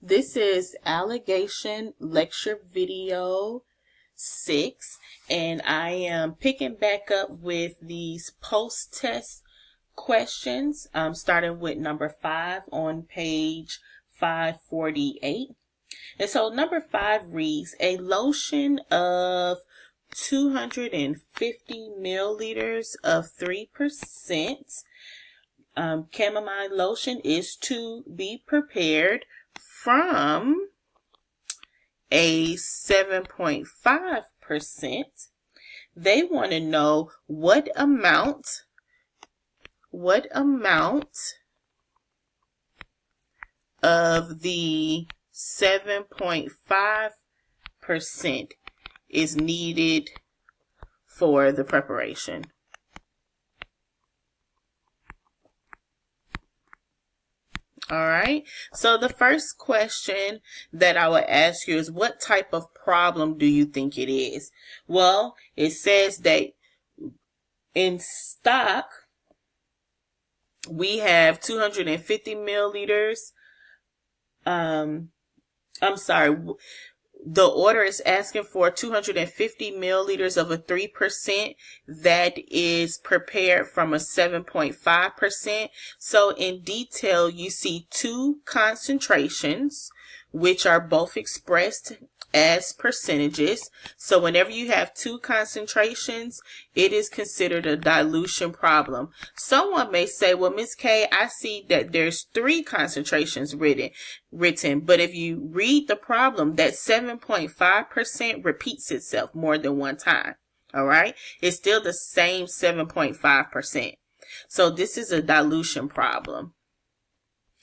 This is Alligation lecture video 6, and I am picking back up with these post-test questions, starting with number 5 on page 548. And so number 5 reads, a lotion of 250 milliliters of 3% chamomile lotion is to be prepared from a 7.5%. They want to know what amount of the 7.5% is needed for the preparation. All right, so the first question that I would ask you is, what type of problem do you think it is? Well, it says that in stock, we have 250 milliliters. The order is asking for 250 milliliters of a 3% that is prepared from a 7.5%. So in detail, you see two concentrations, which are both expressed as percentages. So whenever you have two concentrations, it is considered a dilution problem. Someone may say, well, Ms. K, I see that there's 3 concentrations written, but if you read the problem, that 7.5% repeats itself more than one time. All right. It's still the same 7.5%. So this is a dilution problem.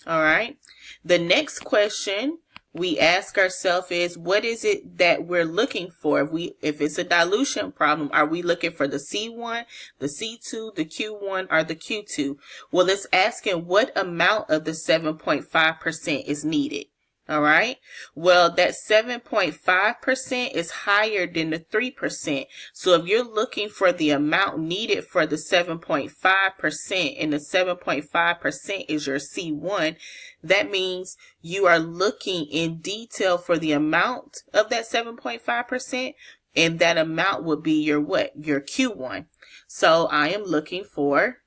All right. The next question we ask ourselves is, what is it that we're looking for? If it's a dilution problem, are we looking for the C1, the C2, the Q1, or the Q2? Well, it's asking what amount of the 7.5% is needed. All right. Well, that 7.5% is higher than the 3%. So if you're looking for the amount needed for the 7.5% and the 7.5% is your C1, that means you are looking in detail for the amount of that 7.5%, and that amount would be your what? Your Q1. So I am looking for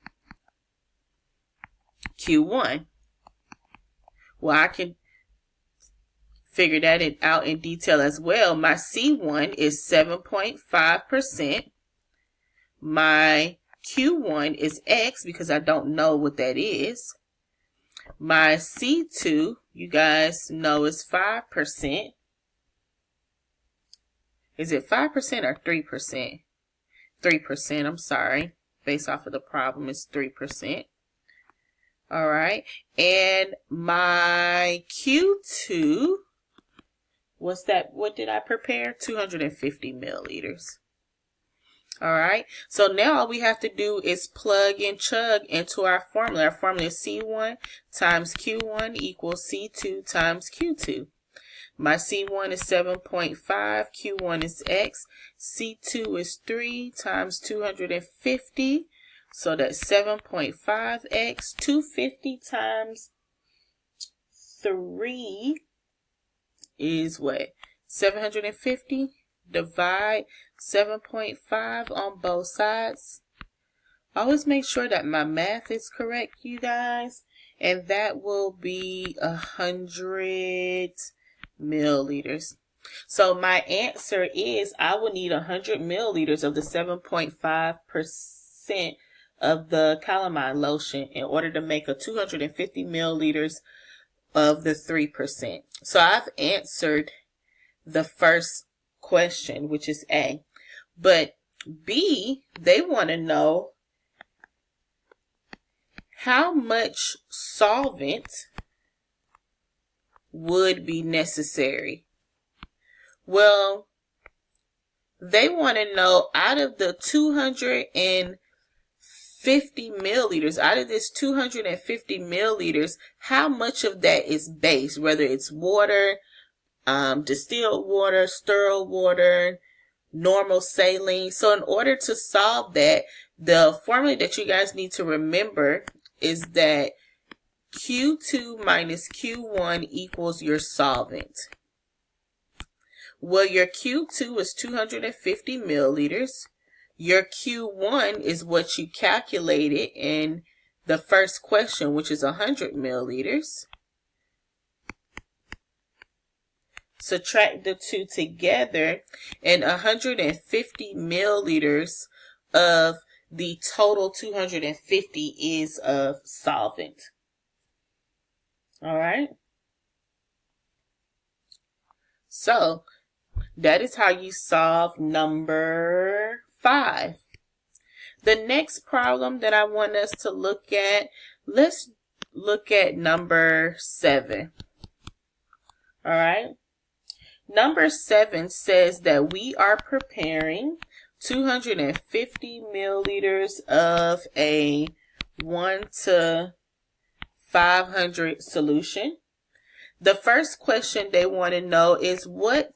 Q1. Well, I can figure that out in detail as well. My C1 is 7.5%. My Q1 is X because I don't know what that is. My C2, you guys know, is 5%. Is it 5% or 3%? 3%, I'm sorry. Based off of the problem, it's 3%. All right. And my Q2, what's that? What did I prepare? 250 milliliters. All right. So now all we have to do is plug and chug into our formula. Our formula is C1 times Q1 equals C2 times Q2. My C1 is 7.5. Q1 is X. C2 is 3 times 250. So that's 7.5X. 250 times 3 is what? 750. Divide 7.5 on both sides. Always make sure that my math is correct, you guys. And that will be 100 milliliters. So my answer is I will need 100 milliliters of the 7.5% of the calamine lotion in order to make a 250 milliliters of the 3%. So I've answered the first question, which is A. But B, they want to know how much solvent would be necessary. Well, they want to know out of the 250 milliliters, out of this 250 milliliters, how much of that is base, whether it's water, distilled water, sterile water, normal saline. So in order to solve that, the formula that you guys need to remember is that Q2 minus Q1 equals your solvent. Well, your Q2 is 250 milliliters. Your Q1 is what you calculated in the first question, which is 100 milliliters. Subtract the two together, and 150 milliliters of the total 250 is of solvent. All right. So that is how you solve number 5. The next problem that I want us to look at, let's look at number 7. All right. Number 7 says that we are preparing 250 milliliters of a 1 to 500 solution. The first question they want to know is, what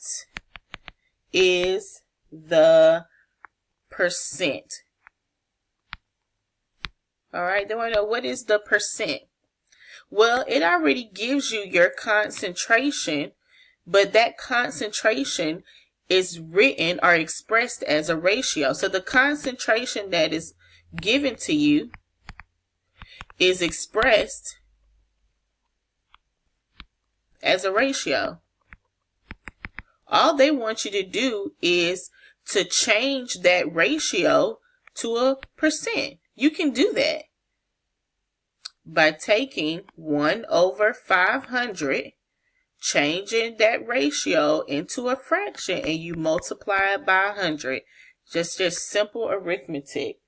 is the percent? All right, they want to know, what is the percent? Well, it already gives you your concentration, but that concentration is written or expressed as a ratio. So the concentration that is given to you is expressed as a ratio. All they want you to do is to change that ratio to a percent. You can do that by taking 1 over 500, changing that ratio into a fraction, and you multiply it by 100. Just simple arithmetic.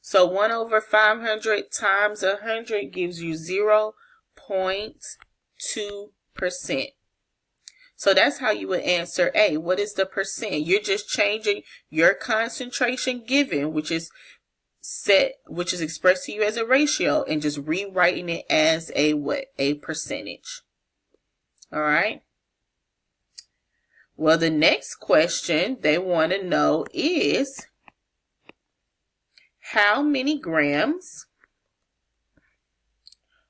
So 1 over 500 times 100 gives you 0.2%. So that's how you would answer A. What is the percent? You're just changing your concentration given, which is expressed to you as a ratio, and just rewriting it as a what? A percentage. All right. Well, the next question they want to know is, how many grams?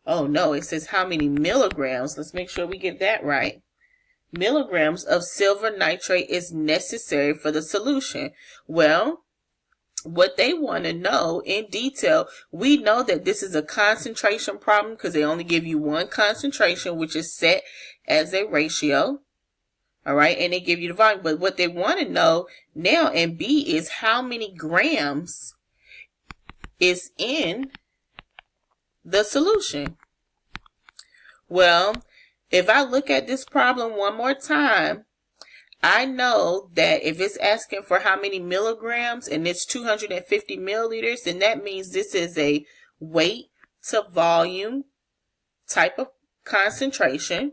Oh no, it says how many milligrams. Let's make sure we get that right. Milligrams of silver nitrate is necessary for the solution. Well, what they want to know in detail, we know that this is a concentration problem because they only give you one concentration, which is set as a ratio. All right, and they give you the volume. But what they want to know now in B is how many grams is in the solution. Well, if I look at this problem one more time, I know that if it's asking for how many milligrams and it's 250 milliliters, then that means this is a weight to volume type of concentration.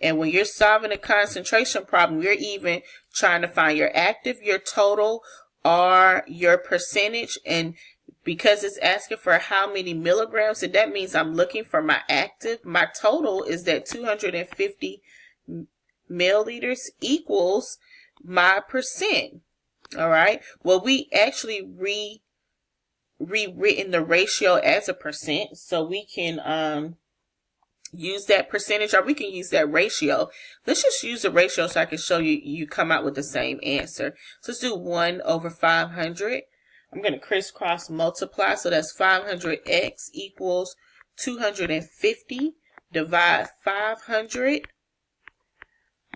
And when you're solving a concentration problem, you're even trying to find your active, your total, or your percentage. And because it's asking for how many milligrams, and that means I'm looking for my active. My total is that 250 milliliters equals my percent. All right. Well, we actually rewritten the ratio as a percent, so we can use that percentage, or we can use that ratio. Let's just use the ratio so I can show you come out with the same answer. So let's do 1 over 500. I'm going to crisscross multiply. So that's 500x equals 250. Divide 500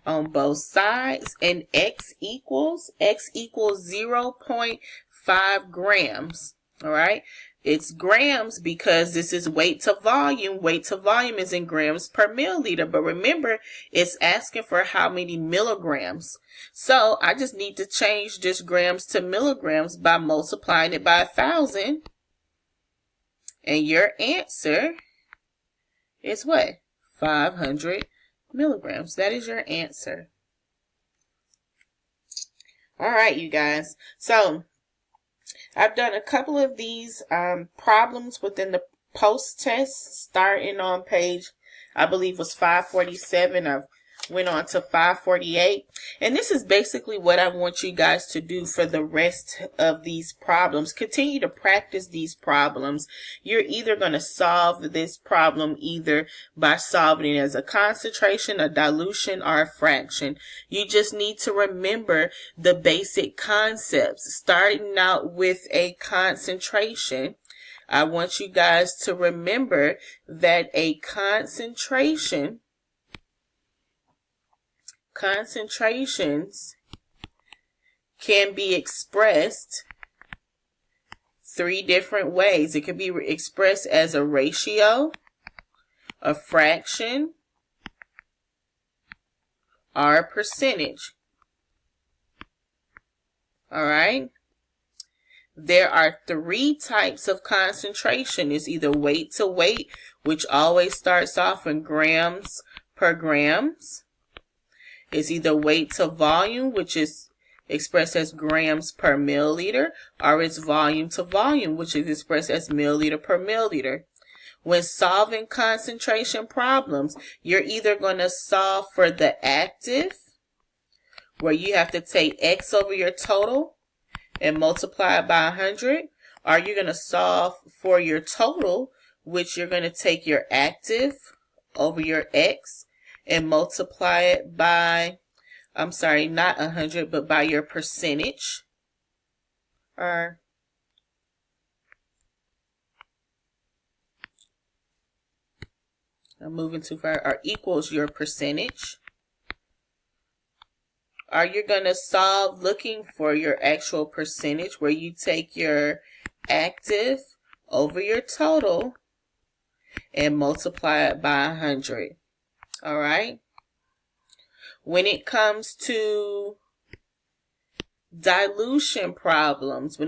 on both sides. And x equals 0.5 grams. All right. It's grams because this is weight to volume. Weight to volume is in grams per milliliter. But remember, it's asking for how many milligrams. So I just need to change this grams to milligrams by multiplying it by 1,000. And your answer is what? 500 milligrams. That is your answer. All right, you guys. So I've done a couple of these problems within the post-test, starting on page, I believe was 547. I've went on to 548. And this is basically what I want you guys to do for the rest of these problems. Continue to practice these problems. You're either going to solve this problem either by solving it as a concentration, a dilution, or a fraction. You just need to remember the basic concepts. Starting out with a concentration, I want you guys to remember that a concentrations can be expressed three different ways. It can be expressed as a ratio, a fraction, or a percentage. All right? There are three types of concentration. It's either weight to weight, which always starts off in grams per grams. It's either weight to volume, which is expressed as grams per milliliter, or it's volume to volume, which is expressed as milliliter per milliliter. When solving concentration problems, you're either going to solve for the active, where you have to take X over your total and multiply it by 100, or you're going to solve for your total, which you're going to take your active over your X and multiply it by, I'm sorry, not 100, but by your percentage. Or I'm moving too far. Or equals your percentage. Or you're going to solve looking for your actual percentage, where you take your active over your total and multiply it by 100. All right. When it comes to dilution problems, you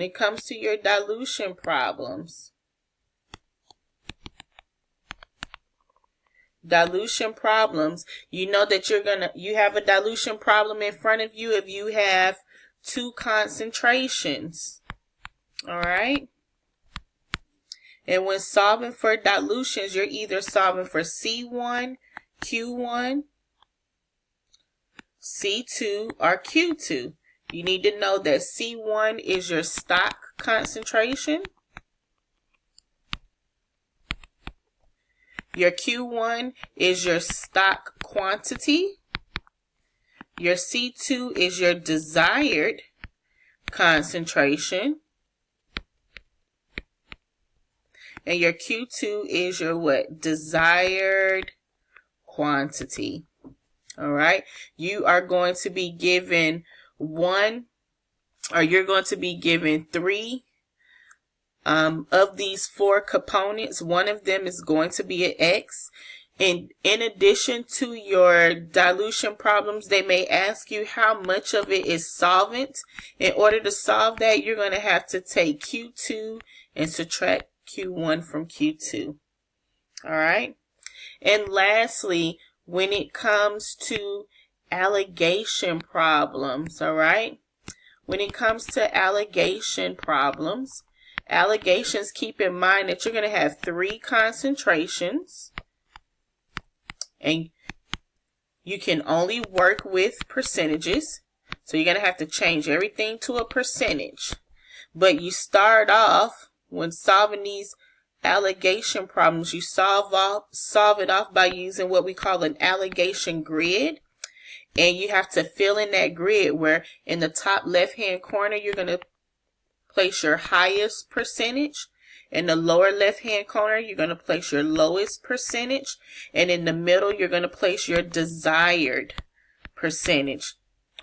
know that you have a dilution problem in front of you if you have two concentrations. All right. And when solving for dilutions, you're either solving for C1, Q1, C2, or Q2. You need to know that C1 is your stock concentration. Your Q1 is your stock quantity. Your C2 is your desired concentration. And your Q2 is your what? Desired quantity. All right. You are going to be given you're going to be given three of these four components. One of them is going to be an X. And in addition to your dilution problems, they may ask you how much of it is solvent. In order to solve that, you're going to have to take Q2 and subtract Q1 from Q2. All right. And lastly, when it comes to alligation problems, all right? When it comes to alligation problems, alligations, keep in mind that you're going to have three concentrations, and you can only work with percentages. So you're going to have to change everything to a percentage. But you start off, when solving these alligation problems, you solve it off by using what we call an alligation grid. And you have to fill in that grid, where in the top left hand corner you're going to place your highest percentage. In the lower left hand corner you're going to place your lowest percentage, and in the middle you're going to place your desired percentage.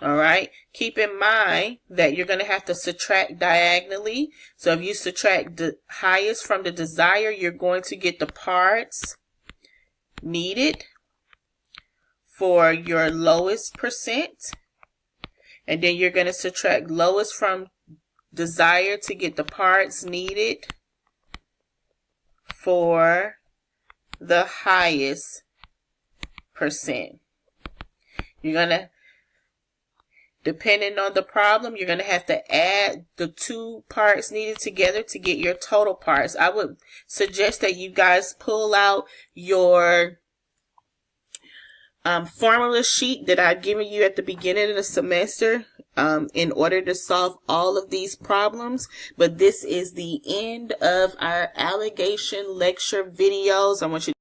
All right. Keep in mind that you're going to have to subtract diagonally. So if you subtract the highest from the desired, you're going to get the parts needed for your lowest percent. And then you're going to subtract lowest from desired to get the parts needed for the highest percent. You're going to, depending on the problem, you're going to have to add the two parts needed together to get your total parts. I would suggest that you guys pull out your formula sheet that I've given you at the beginning of the semester in order to solve all of these problems. But this is the end of our allegation lecture videos. I want you